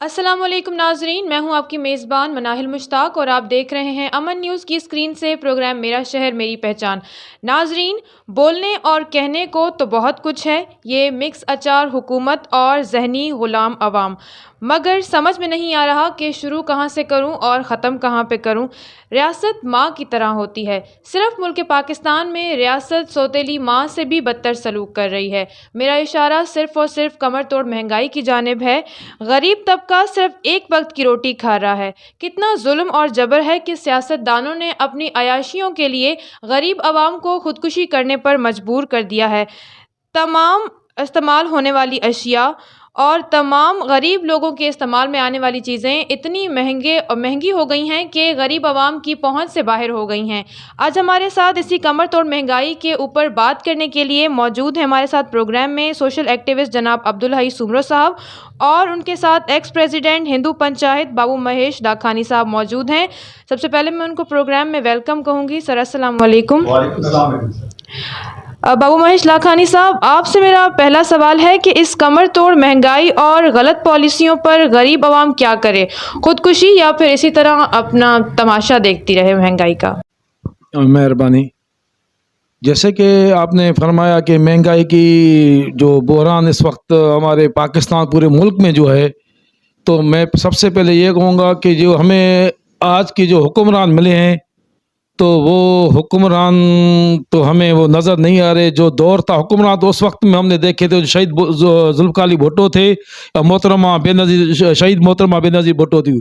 السلام علیکم ناظرین، میں ہوں آپ کی میزبان مناہل مشتاق اور آپ دیکھ رہے ہیں امن نیوز کی اسکرین سے پروگرام میرا شہر میری پہچان۔ ناظرین، بولنے اور کہنے کو تو بہت کچھ ہے، یہ مکس اچار حکومت اور ذہنی غلام عوام، مگر سمجھ میں نہیں آ رہا کہ شروع کہاں سے کروں اور ختم کہاں پہ کروں۔ ریاست ماں کی طرح ہوتی ہے، صرف ملک پاکستان میں ریاست سوتیلی ماں سے بھی بدتر سلوک کر رہی ہے۔ میرا اشارہ صرف اور صرف کمر توڑ مہنگائی کی جانب ہے۔ غریب طبقہ صرف ایک وقت کی روٹی کھا رہا ہے۔ کتنا ظلم اور جبر ہے کہ سیاست دانوں نے اپنی عیاشیوں کے لیے غریب عوام کو خودکشی کرنے پر مجبور کر دیا ہے۔ تمام استعمال ہونے والی اشیاء اور تمام غریب لوگوں کے استعمال میں آنے والی چیزیں اتنی مہنگی ہو گئی ہیں کہ غریب عوام کی پہنچ سے باہر ہو گئی ہیں۔ آج ہمارے ساتھ اسی کمر توڑ مہنگائی کے اوپر بات کرنے کے لیے موجود ہیں ہمارے ساتھ پروگرام میں سوشل ایکٹیوسٹ جناب عبدالحی سومرو صاحب، اور ان کے ساتھ ایکس پریزیڈنٹ ہندو پنچایت بابو مہیش لاکھانی صاحب موجود ہیں۔ سب سے پہلے میں ان کو پروگرام میں ویلکم کہوں گی۔ سر السلام علیکم۔ وعلیکم السلام۔ بابو مہیش لاکھانی صاحب، آپ سے میرا پہلا سوال ہے کہ اس کمر توڑ مہنگائی اور غلط پالیسیوں پر غریب عوام کیا کرے؟ خودکشی یا پھر اسی طرح اپنا تماشا دیکھتی رہے مہنگائی کا؟ مہربانی۔ جیسے کہ آپ نے فرمایا کہ مہنگائی کی جو بحران اس وقت ہمارے پاکستان پورے ملک میں جو ہے، تو میں سب سے پہلے یہ کہوں گا کہ جو ہمیں آج کی جو حکمران ملے ہیں، تو وہ حکمران تو ہمیں وہ نظر نہیں آ رہے۔ جو دور تھا حکمران، تو اس وقت میں ہم نے دیکھے تھے شہید ذوالفقار علی بھٹو تھے، محترمہ بے نظیر شہید محترمہ بے نظیر بھٹو تھی۔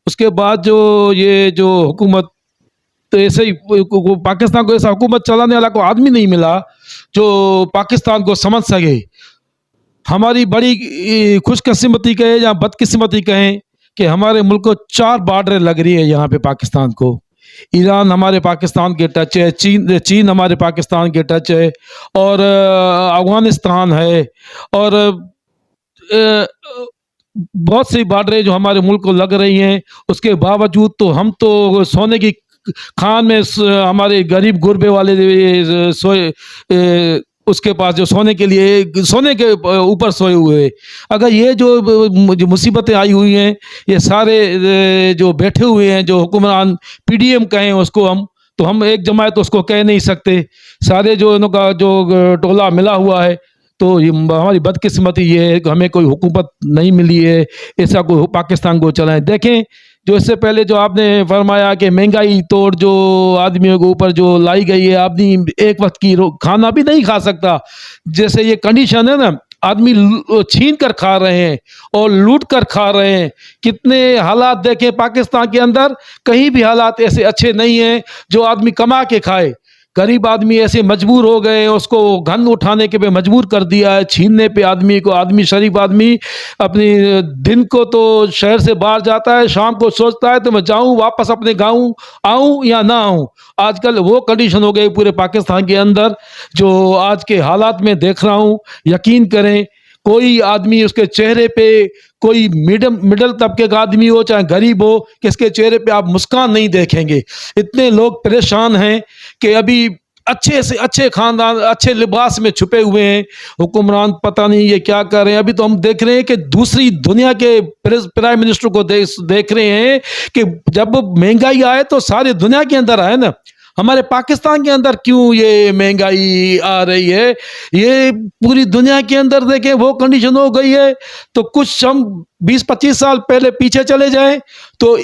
اس کے بعد جو یہ جو حکومت، تو ایسے ہی پاکستان کو ایسا حکومت چلانے والا کوئی آدمی نہیں ملا جو پاکستان کو سمجھ سکے۔ ہماری بڑی خوش قسمتی کہیں یا بدقسمتی کہیں کہ ہمارے ملک کو 4 بارڈر لگ رہی ہے یہاں پہ پاکستان کو۔ ایران ہمارے پاکستان کے ٹچ ہے، چین ہمارے پاکستان کے ٹچ ہے، اور افغانستان ہے، اور بہت سی بارڈریں جو ہمارے ملک کو لگ رہی ہیں۔ اس کے باوجود تو ہم تو سونے کی کھان میں ہمارے غریب غربے والے سوئے، اس کے پاس جو سونے کے لیے سونے کے اوپر سوئے ہوئے۔ اگر یہ جو مصیبتیں آئی ہوئی ہیں، یہ سارے جو بیٹھے ہوئے ہیں، جو حکمران پی ڈی ایم کہیں اس کو، ہم ایک جماعت اس کو کہہ نہیں سکتے، سارے جو ان کا جو ٹولہ ملا ہوا ہے، تو ہماری بدقسمتی یہ ہے کہ ہمیں کوئی حکومت نہیں ملی ہے ایسا کوئی پاکستان کو چلائیں۔ دیکھیں، جو اس سے پہلے جو آپ نے فرمایا کہ مہنگائی توڑ جو آدمیوں کے اوپر جو لائی گئی ہے، آدمی ایک وقت کی کھانا بھی نہیں کھا سکتا۔ جیسے یہ کنڈیشن ہے نا، آدمی چھین کر کھا رہے ہیں اور لوٹ کر کھا رہے ہیں۔ کتنے حالات دیکھیں پاکستان کے اندر، کہیں بھی حالات ایسے اچھے نہیں ہیں جو آدمی کما کے کھائے۔ غریب آدمی ایسے مجبور ہو گئے، اس کو گھن اٹھانے کے پہ مجبور کر دیا ہے، چھیننے پہ آدمی کو۔ آدمی شریف آدمی اپنی دن کو تو شہر سے باہر جاتا ہے، شام کو سوچتا ہے تو میں جاؤں واپس اپنے گاؤں، آؤں یا نہ آؤں۔ آج کل وہ کنڈیشن ہو گئی پورے پاکستان کے اندر جو آج کے حالات میں دیکھ رہا ہوں۔ یقین کریں، کوئی آدمی اس کے چہرے پہ، کوئی مڈل طبقے کا آدمی ہو چاہے غریب ہو، کہ اس کے چہرے پہ آپ مسکان نہیں دیکھیں گے۔ اتنے لوگ پریشان ہیں کہ ابھی اچھے سے اچھے خاندان اچھے لباس میں چھپے ہوئے ہیں۔ حکمران پتہ نہیں یہ کیا کر رہے ہیں۔ ابھی تو ہم دیکھ رہے ہیں کہ دوسری دنیا کے پرائم منسٹر کو دیکھ رہے ہیں کہ جب مہنگائی آئے تو ساری دنیا کے اندر آئے نا، ہمارے پاکستان کے اندر کیوں یہ مہنگائی آ رہی ہے؟ یہ پوری دنیا کے اندر دیکھیں وہ کنڈیشن ہو گئی ہے۔ تو کچھ ہم 20-25 سال پہلے پیچھے چلے جائیں تو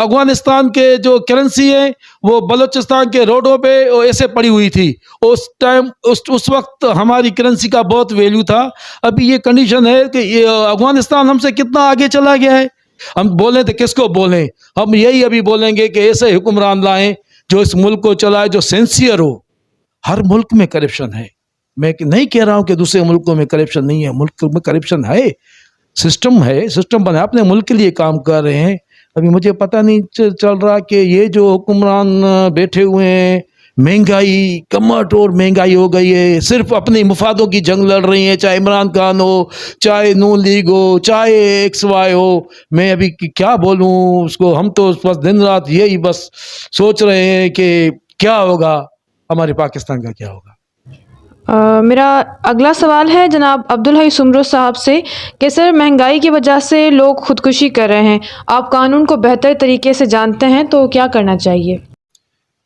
افغانستان کے جو کرنسی ہے وہ بلوچستان کے روڈوں پہ ایسے پڑی ہوئی تھی۔ اس ٹائم اس وقت ہماری کرنسی کا بہت ویلیو تھا۔ ابھی یہ کنڈیشن ہے کہ افغانستان ہم سے کتنا آگے چلا گیا ہے۔ ہم بولیں تو کس کو بولیں؟ ہم یہی ابھی بولیں گے کہ ایسے حکمران لائیں جو اس ملک کو چلائے، جو سینسیئر ہو۔ ہر ملک میں کرپشن ہے، میں نہیں کہہ رہا ہوں کہ دوسرے ملکوں میں کرپشن نہیں ہے، ملک میں کرپشن ہے، سسٹم ہے، سسٹم بنا اپنے ملک کے لیے کام کر رہے ہیں۔ ابھی مجھے پتہ نہیں چل رہا کہ یہ جو حکمران بیٹھے ہوئے ہیں، مہنگائی کمر توڑ مہنگائی ہو گئی ہے، صرف اپنے مفادوں کی جنگ لڑ رہی ہیں، چاہے عمران خان ہو، چاہے نون لیگ ہو، چاہے ایکس وائی ہو۔ میں ابھی کیا بولوں اس کو، ہم تو بس دن رات یہی بس سوچ رہے ہیں کہ کیا ہوگا، ہمارے پاکستان کا کیا ہوگا۔ میرا اگلا سوال ہے جناب عبدالحی سمرو صاحب سے کہ سر مہنگائی کی وجہ سے لوگ خودکشی کر رہے ہیں، آپ قانون کو بہتر طریقے سے جانتے ہیں تو کیا کرنا چاہیے؟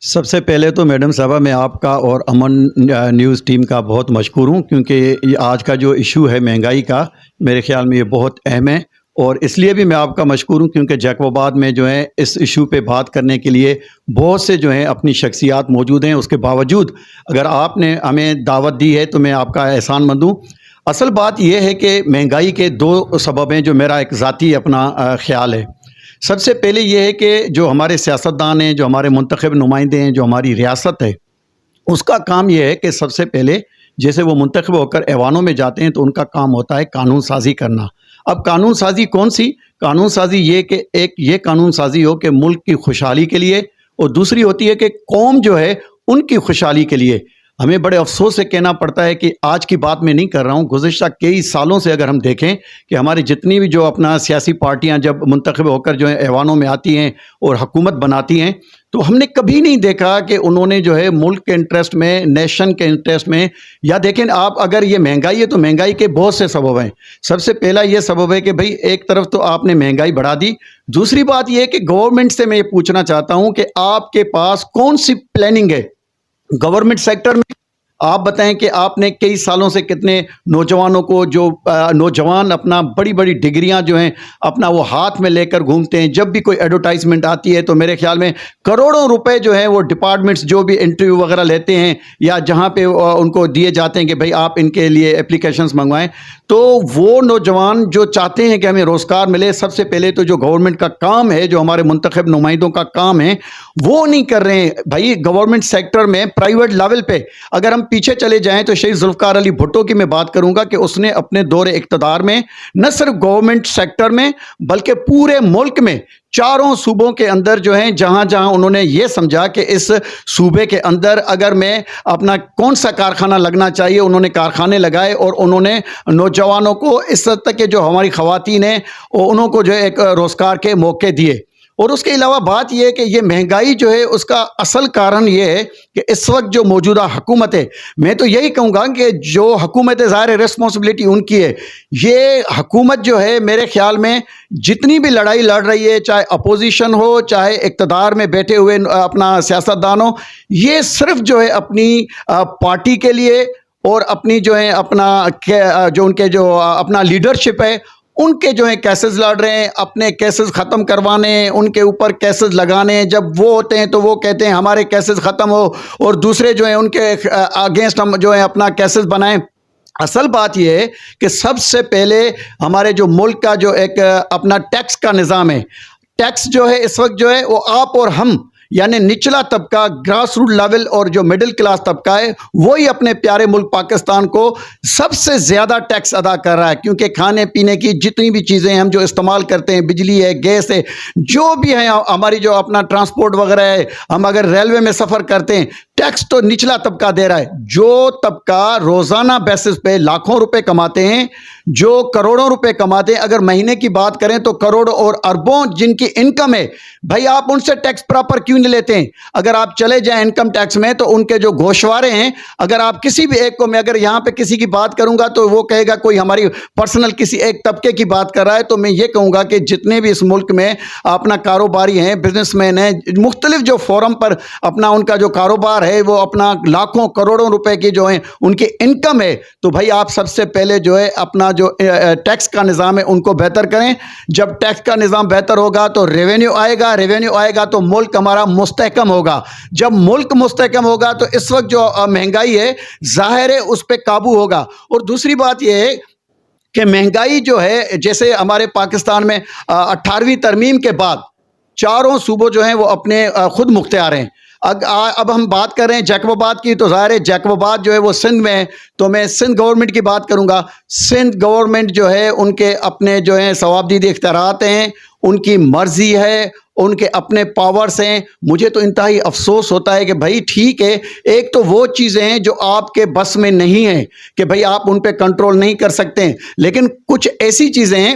سب سے پہلے تو میڈم صاحبہ میں آپ کا اور امن نیوز ٹیم کا بہت مشکور ہوں، کیونکہ یہ آج کا جو ایشو ہے مہنگائی کا، میرے خیال میں یہ بہت اہم ہے، اور اس لیے بھی میں آپ کا مشکور ہوں کیونکہ جیکب آباد میں جو ہے اس ایشو پہ بات کرنے کے لیے بہت سے جو ہیں اپنی شخصیات موجود ہیں۔ اس کے باوجود اگر آپ نے ہمیں دعوت دی ہے تو میں آپ کا احسان مند ہوں۔ اصل بات یہ ہے کہ مہنگائی کے دو سبب ہیں جو میرا ایک ذاتی اپنا خیال ہے۔ سب سے پہلے یہ ہے کہ جو ہمارے سیاستدان ہیں، جو ہمارے منتخب نمائندے ہیں، جو ہماری ریاست ہے، اس کا کام یہ ہے کہ سب سے پہلے جیسے وہ منتخب ہو کر ایوانوں میں جاتے ہیں تو ان کا کام ہوتا ہے قانون سازی کرنا۔ اب قانون سازی کون سی؟ قانون سازی یہ کہ ایک یہ قانون سازی ہو کہ ملک کی خوشحالی کے لیے، اور دوسری ہوتی ہے کہ قوم جو ہے ان کی خوشحالی کے لیے۔ ہمیں بڑے افسوس سے کہنا پڑتا ہے کہ آج کی بات میں نہیں کر رہا ہوں، گزشتہ کئی سالوں سے اگر ہم دیکھیں کہ ہماری جتنی بھی جو اپنا سیاسی پارٹیاں جب منتخب ہو کر جو ہے ایوانوں میں آتی ہیں اور حکومت بناتی ہیں، تو ہم نے کبھی نہیں دیکھا کہ انہوں نے جو ہے ملک کے انٹرسٹ میں، نیشن کے انٹرسٹ میں، یا دیکھیں آپ اگر یہ مہنگائی ہے تو مہنگائی کے بہت سے سبب ہیں۔ سب سے پہلا یہ سبب ہے کہ بھئی ایک طرف تو آپ نے مہنگائی بڑھا دی، دوسری بات یہ ہے کہ گورنمنٹ سے میں یہ پوچھنا چاہتا ہوں کہ آپ کے پاس کون سی پلاننگ ہے گورنمنٹ سیکٹر میں؟ آپ بتائیں کہ آپ نے کئی سالوں سے کتنے نوجوانوں کو، جو نوجوان اپنا بڑی بڑی ڈگریاں جو ہیں اپنا وہ ہاتھ میں لے کر گھومتے ہیں، جب بھی کوئی ایڈورٹائزمنٹ آتی ہے تو میرے خیال میں کروڑوں روپے جو ہیں وہ ڈپارٹمنٹس جو بھی انٹرویو وغیرہ لیتے ہیں یا جہاں پہ ان کو دیے جاتے ہیں کہ بھئی آپ ان کے لیے اپلیکیشنز منگوائیں، تو وہ نوجوان جو چاہتے ہیں کہ ہمیں روزگار ملے، سب سے پہلے تو جو گورنمنٹ کا کام ہے، جو ہمارے منتخب نمائندوں کا کام ہے، وہ نہیں کر رہے ہیں۔ بھائی گورنمنٹ سیکٹر میں پرائیویٹ لیول پہ اگر ہم پیچھے چلے جائیں تو شہید ذوالفقار علی بھٹو کی میں بات کروں گا کہ اس نے اپنے دور اقتدار میں نہ صرف گورنمنٹ سیکٹر میں بلکہ پورے ملک میں چاروں صوبوں کے اندر جو ہیں جہاں جہاں انہوں نے یہ سمجھا کہ اس صوبے کے اندر اگر میں اپنا کون سا کارخانہ لگنا چاہیے، انہوں نے کارخانے لگائے اور انہوں نے نوجوانوں کو اس حد تک کہ جو ہماری خواتین ہیں انہوں کو جو ہے ایک روزگار کے موقع دیے۔ اور اس کے علاوہ بات یہ ہے کہ یہ مہنگائی جو ہے اس کا اصل کارن یہ ہے کہ اس وقت جو موجودہ حکومت ہے، میں تو یہی کہوں گا کہ جو حکومت ظاہر ریسپانسبلٹی ان کی ہے، یہ حکومت جو ہے میرے خیال میں جتنی بھی لڑائی لڑ رہی ہے، چاہے اپوزیشن ہو چاہے اقتدار میں بیٹھے ہوئے اپنا سیاستدان ہو، یہ صرف جو ہے اپنی پارٹی کے لیے اور اپنی جو ہے اپنا جو ان کے جو اپنا لیڈرشپ ہے ان کے جو ہیں کیسز لڑ رہے ہیں، اپنے کیسز ختم کروانے، ان کے اوپر کیسز لگانے، جب وہ ہوتے ہیں تو وہ کہتے ہیں ہمارے کیسز ختم ہو، اور دوسرے جو ہیں ان کے اگینسٹ ہم جو ہے اپنا کیسز بنائیں۔ اصل بات یہ ہے کہ سب سے پہلے ہمارے جو ملک کا جو ایک اپنا ٹیکس کا نظام ہے، ٹیکس جو ہے اس وقت جو ہے وہ آپ اور ہم یعنی نچلا طبقہ، گراس روٹ لیول اور جو مڈل کلاس طبقہ ہے وہی اپنے پیارے ملک پاکستان کو سب سے زیادہ ٹیکس ادا کر رہا ہے، کیونکہ کھانے پینے کی جتنی بھی چیزیں ہم جو استعمال کرتے ہیں، بجلی ہے، گیس ہے، جو بھی ہیں ہماری جو اپنا ٹرانسپورٹ وغیرہ ہے، ہم اگر ریلوے میں سفر کرتے ہیں ٹیکس تو نچلا طبقہ دے رہا ہے۔ جو طبقہ روزانہ بیسس پہ لاکھوں روپے کماتے ہیں، جو کروڑوں روپے کماتے ہیں، اگر مہینے کی بات کریں تو کروڑوں اور اربوں جن کی انکم ہے، بھائی آپ ان سے ٹیکس پراپر کیوں نہیں لیتے ہیں؟ اگر آپ چلے جائیں انکم ٹیکس میں تو ان کے جو گوشوارے ہیں، اگر آپ کسی بھی ایک کو، میں اگر یہاں پہ کسی کی بات کروں گا تو وہ کہے گا کوئی ہماری پرسنل کسی ایک طبقے کی بات کر رہا ہے، تو میں یہ کہوں گا کہ جتنے بھی اس ملک میں اپنا کاروباری ہیں، بزنس مین ہیں، مختلف جو فورم پر اپنا ان کا جو کاروبار ہے وہ اپنا لاکھوں کروڑوں روپے کی جو ہیں ان کی انکم ہے، تو بھائی آپ سب سے پہلے جو ہے اپنا جو ٹیکس کا نظام ہے ان کو بہتر کریں۔ جب ٹیکس کا نظام بہتر ہوگا تو ریونیو آئے گا تو ملک ہمارا مستحکم ہوگا۔ جب ملک مستحکم ہوگا تو اس وقت جو مہنگائی ہے ظاہر ہے اس پہ قابو ہوگا۔ اور دوسری بات یہ ہے کہ مہنگائی جو ہے جیسے ہمارے پاکستان میں 18ویں ترمیم کے بعد چاروں صوبوں جو ہیں وہ اپنے خود مختار ہیں۔ اب ہم بات کر رہے ہیں جیکب آباد کی، تو ظاہر ہے جیکب آباد جو ہے وہ سندھ میں ہے، تو میں سندھ گورنمنٹ کی بات کروں گا۔ سندھ گورنمنٹ جو ہے ان کے اپنے جو ہیں ثوابدید اختیارات ہیں، ان کی مرضی ہے، ان کے اپنے پاورز ہیں۔ مجھے تو انتہائی افسوس ہوتا ہے کہ بھائی ٹھیک ہے، ایک تو وہ چیزیں ہیں جو آپ کے بس میں نہیں ہیں کہ بھائی آپ ان پہ کنٹرول نہیں کر سکتے ہیں، لیکن کچھ ایسی چیزیں ہیں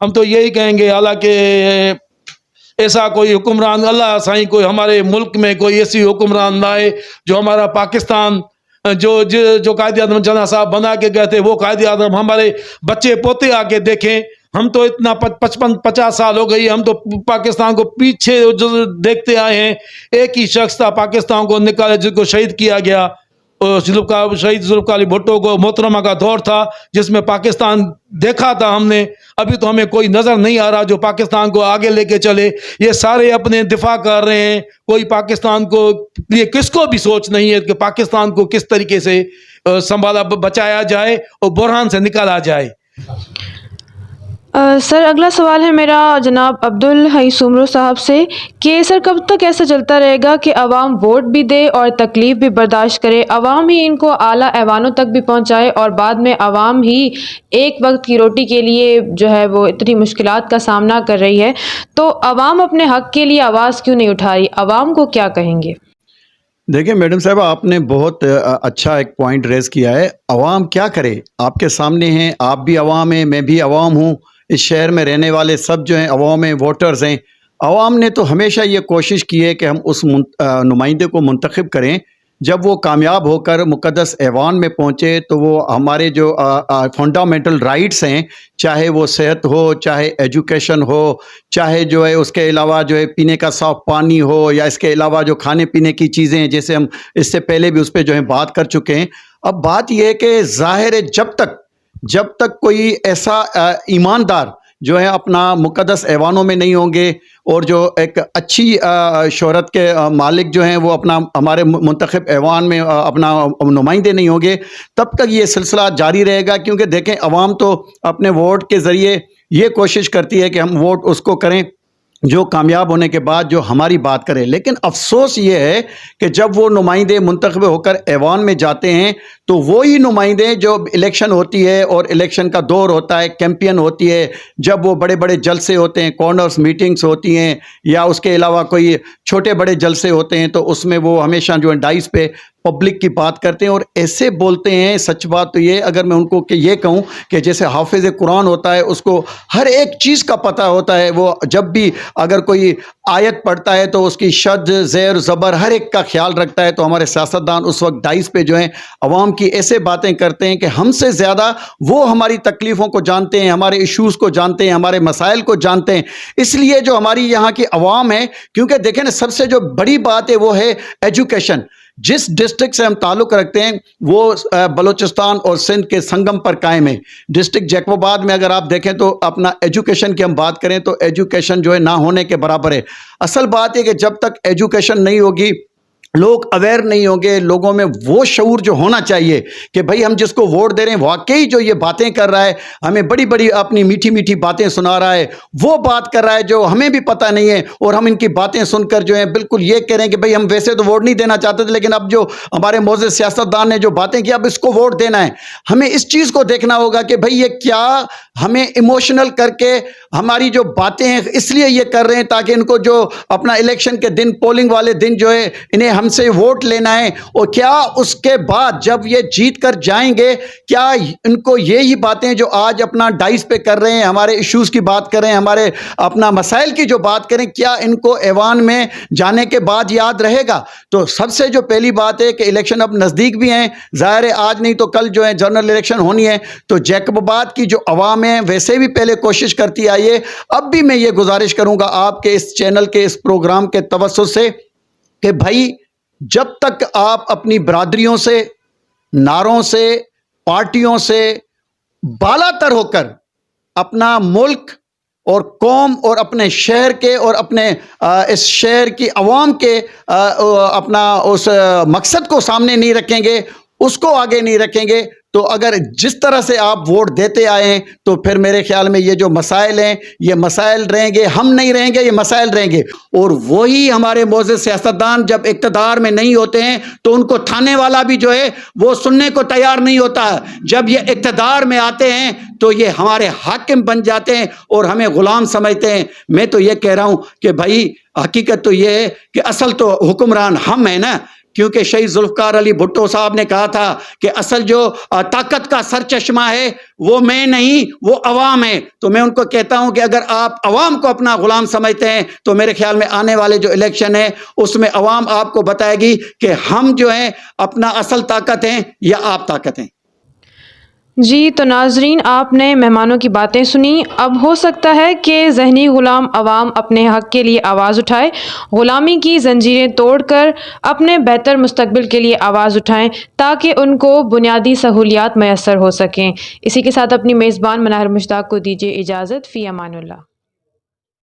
ہم تو یہی کہیں گے حالانکہ ایسا کوئی حکمران اللہ سائیں کوئی ہمارے ملک میں کوئی ایسی حکمران لائے جو ہمارا پاکستان جو قائد اعظم جناح صاحب بنا کے گئے تھے وہ قائد اعظم ہمارے بچے پوتے آ کے دیکھیں. ہم تو اتنا 55-50 سال ہو گئی, ہم تو پاکستان کو پیچھے دیکھتے آئے ہیں. ایک ہی شخص تھا پاکستان کو نکالا جس کو شہید کیا گیا, شہید ذوالفقار علی بھٹو کو محترمہ کا دور تھا جس میں پاکستان دیکھا تھا ہم نے. ابھی تو ہمیں کوئی نظر نہیں آ رہا جو پاکستان کو آگے لے کے چلے. یہ سارے اپنے دفاع کر رہے ہیں, کوئی پاکستان کو یہ کس کو بھی سوچ نہیں ہے کہ پاکستان کو کس طریقے سے سنبھالا بچایا جائے اور بحران سے نکالا جائے. سر اگلا سوال ہے میرا جناب عبدالحی سومرو صاحب سے کہ سر کب تک ایسا چلتا رہے گا کہ عوام ووٹ بھی دے اور تکلیف بھی برداشت کرے, عوام ہی ان کو اعلیٰ ایوانوں تک بھی پہنچائے اور بعد میں عوام ہی ایک وقت کی روٹی کے لیے جو ہے وہ اتنی مشکلات کا سامنا کر رہی ہے, تو عوام اپنے حق کے لیے آواز کیوں نہیں اٹھا رہی؟ عوام کو کیا کہیں گے؟ دیکھیں میڈم صاحبہ, آپ نے بہت اچھا ایک پوائنٹ ریز کیا ہے. عوام کیا کرے؟ آپ کے سامنے ہیں, آپ بھی عوام ہیں, میں بھی عوام ہوں, اس شہر میں رہنے والے سب جو ہیں عوام ہیں, ووٹرز ہیں. عوام نے تو ہمیشہ یہ کوشش کی ہے کہ ہم اس نمائندے کو منتخب کریں. جب وہ کامیاب ہو کر مقدس ایوان میں پہنچے تو وہ ہمارے جو فنڈامنٹل رائٹس ہیں, چاہے وہ صحت ہو, چاہے ایجوکیشن ہو, چاہے جو ہے اس کے علاوہ جو ہے پینے کا صاف پانی ہو, یا اس کے علاوہ جو کھانے پینے کی چیزیں ہیں جیسے ہم اس سے پہلے بھی اس پہ جو ہے بات کر چکے ہیں. اب بات یہ ہے کہ ظاہر ہے جب تک کوئی ایسا ایماندار جو ہے اپنا مقدس ایوانوں میں نہیں ہوں گے اور جو ایک اچھی شہرت کے مالک جو ہیں وہ اپنا ہمارے منتخب ایوان میں اپنا نمائندے نہیں ہوں گے, تب تک یہ سلسلہ جاری رہے گا. کیونکہ دیکھیں عوام تو اپنے ووٹ کے ذریعے یہ کوشش کرتی ہے کہ ہم ووٹ اس کو کریں جو کامیاب ہونے کے بعد جو ہماری بات کرے. لیکن افسوس یہ ہے کہ جب وہ نمائندے منتخب ہو کر ایوان میں جاتے ہیں تو وہی نمائندے جو الیکشن ہوتی ہے اور الیکشن کا دور ہوتا ہے, کیمپین ہوتی ہے, جب وہ بڑے بڑے جلسے ہوتے ہیں, کارنرز میٹنگز ہوتی ہیں, یا اس کے علاوہ کوئی چھوٹے بڑے جلسے ہوتے ہیں, تو اس میں وہ ہمیشہ جو ہے ڈائس پہ پبلک کی بات کرتے ہیں اور ایسے بولتے ہیں. سچ بات تو یہ, اگر میں ان کو کہ یہ کہوں کہ جیسے حافظ قرآن ہوتا ہے, اس کو ہر ایک چیز کا پتہ ہوتا ہے, وہ جب بھی اگر کوئی آیت پڑھتا ہے تو اس کی شد زیر زبر ہر ایک کا خیال رکھتا ہے. تو ہمارے سیاستدان اس وقت ڈائس پہ جو ہیں عوام کی ایسے باتیں کرتے ہیں کہ ہم سے زیادہ وہ ہماری تکلیفوں کو جانتے ہیں, ہمارے ایشوز کو جانتے ہیں, ہمارے مسائل کو جانتے ہیں. اس لیے جو ہماری یہاں کی عوام ہے, کیونکہ دیکھیں نا سب سے جو بڑی بات ہے وہ ہے ایجوکیشن. جس ڈسٹرکٹ سے ہم تعلق رکھتے ہیں وہ بلوچستان اور سندھ کے سنگم پر قائم ہے. ڈسٹرکٹ جیکب آباد میں اگر آپ دیکھیں تو اپنا ایجوکیشن کی ہم بات کریں تو ایجوکیشن جو ہے نہ ہونے کے برابر ہے. اصل بات ہے کہ جب تک ایجوکیشن نہیں ہوگی, لوگ اویئر نہیں ہوں گے, لوگوں میں وہ شعور جو ہونا چاہیے کہ بھئی ہم جس کو ووٹ دے رہے ہیں واقعی جو یہ باتیں کر رہا ہے, ہمیں بڑی بڑی اپنی میٹھی میٹھی باتیں سنا رہا ہے, وہ بات کر رہا ہے جو ہمیں بھی پتہ نہیں ہے, اور ہم ان کی باتیں سن کر جو ہے بالکل یہ کہہ رہے ہیں کہ بھئی ہم ویسے تو ووٹ نہیں دینا چاہتے تھے, لیکن اب جو ہمارے معزز سیاستدان نے جو باتیں کی اب اس کو ووٹ دینا ہے. ہمیں اس چیز کو دیکھنا ہوگا کہ بھئی یہ کیا ہمیں ایموشنل کر کے ہماری جو باتیں ہیں اس لیے یہ کر رہے ہیں تاکہ ان کو جو اپنا الیکشن کے دن, پولنگ والے دن جو ہے انہیں ہم سے ووٹ لینا ہے, اور کیا اس کے بعد جب یہ جیت کر جائیں گے کیا ان کو یہی باتیں جو آج اپنا ڈائس پہ کر رہے ہیں, ہمارے ایشوز کی بات کریں, ہمارے اپنا مسائل کی جو بات کریں, کیا ان کو ایوان میں جانے کے بعد یاد رہے گا؟ تو سب سے جو پہلی بات ہے کہ الیکشن اب نزدیک بھی ہیں, ظاہر ہے آج نہیں تو کل جو ہے جنرل الیکشن ہونی ہے, تو جیکب آباد کی جو عوام ہے ویسے بھی پہلے کوشش کرتی آئی ہے, اب بھی میں یہ گزارش کروں گا آپ کے اس چینل کے اس پروگرام کے توسط سے کہ بھائی جب تک آپ اپنی برادریوں سے, نعروں سے, پارٹیوں سے بالا تر ہو کر اپنا ملک اور قوم اور اپنے شہر کے اور اپنے اس شہر کی عوام کے اپنا اس مقصد کو سامنے نہیں رکھیں گے, اس کو آگے نہیں رکھیں گے, تو اگر جس طرح سے آپ ووٹ دیتے آئے ہیں تو پھر میرے خیال میں یہ جو مسائل ہیں یہ مسائل رہیں گے, ہم نہیں رہیں گے, یہ مسائل رہیں گے. اور وہی ہمارے معزز سیاستدان جب اقتدار میں نہیں ہوتے ہیں تو ان کو تھانے والا بھی جو ہے وہ سننے کو تیار نہیں ہوتا. جب یہ اقتدار میں آتے ہیں تو یہ ہمارے حاکم بن جاتے ہیں اور ہمیں غلام سمجھتے ہیں. میں تو یہ کہہ رہا ہوں کہ بھائی حقیقت تو یہ ہے کہ اصل تو حکمران ہم ہیں نا, کیونکہ شہید ذوالفقار علی بھٹو صاحب نے کہا تھا کہ اصل جو طاقت کا سر چشمہ ہے وہ میں نہیں، وہ عوام ہے۔ تو میں ان کو کہتا ہوں کہ اگر آپ عوام کو اپنا غلام سمجھتے ہیں تو میرے خیال میں آنے والے جو الیکشن ہے اس میں عوام آپ کو بتائے گی کہ ہم جو ہیں اپنا اصل طاقت ہیں یا آپ طاقت ہیں۔ جی تو ناظرین، آپ نے مہمانوں کی باتیں سنی۔ اب ہو سکتا ہے کہ ذہنی غلام عوام اپنے حق کے لیے آواز اٹھائے، غلامی کی زنجیریں توڑ کر اپنے بہتر مستقبل کے لیے آواز اٹھائیں تاکہ ان کو بنیادی سہولیات میسر ہو سکیں۔ اسی کے ساتھ اپنی میزبان مناہل مشتاق کو دیجیے اجازت۔ فی امان اللہ۔